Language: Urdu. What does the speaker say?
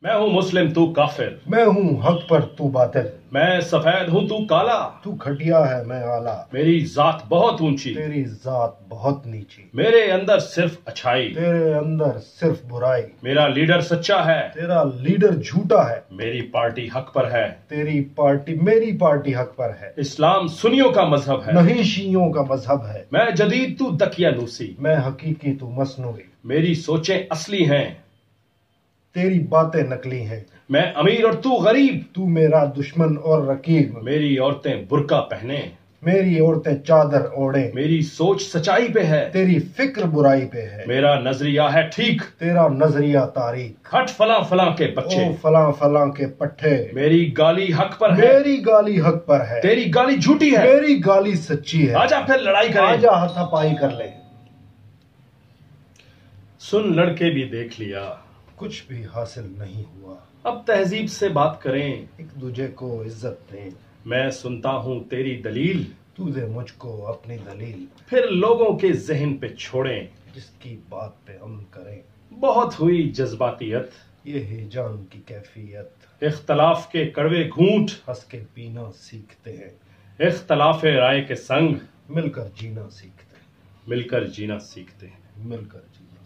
میں ہوں مسلم تو کافر، میں ہوں حق پر تو باطل، میں سفید ہوں تو کالا، تو کھٹیا ہے میں اعلیٰ، میری ذات بہت اونچی، تیری ذات بہت نیچی، میرے اندر صرف اچھائی، تیرے اندر صرف برائی، میرا لیڈر سچا ہے، تیرا لیڈر جھوٹا ہے، میری پارٹی حق پر ہے، میری پارٹی حق پر ہے، اسلام سنیوں کا مذہب ہے، نہیں شیعوں کا مذہب ہے، میں جدید تو دقیانوسی، میں حقیقی تو مصنوعی، میری سوچیں اصلی ہیں، تیری باتیں نقلی ہیں، میں امیر اور تو غریب، تو میرا دشمن اور رقیب، میری عورتیں برقع پہنے، میری عورتیں چادر اوڑھیں، میری سوچ سچائی پہ ہے، تیری فکر برائی پہ ہے، میرا نظریہ ہے ٹھیک، تیرا نظریہ تاریخ، ہٹ فلاں فلاں کے بچے، او فلاں فلاں کے پٹھے، میری گالی حق پر ہے، میری گالی حق پر ہے، تیری گالی جھوٹی ہے، میری گالی سچی ہے، آجا پھر لڑائی کریں، آجا ہاتھا پائی کر لیں، سن لڑکے بھی دیکھ لیا، کچھ بھی حاصل نہیں ہوا، اب تہذیب سے بات کریں، ایک دوجے کو عزت دیں، میں سنتا ہوں تیری دلیل، تو دے مجھ کو اپنی دلیل، پھر لوگوں کے ذہن پہ چھوڑیں، جس کی بات پہ عمل کریں، بہت ہوئی جذباتیت، یہ ہے جان کی کیفیت، اختلاف کے کڑوے گھونٹ، ہنس کے پینا سیکھتے ہیں، اختلاف رائے کے سنگ، مل کر جینا سیکھتے ہیں، مل کر جینا سیکھتے ہیں۔ مل کر جینا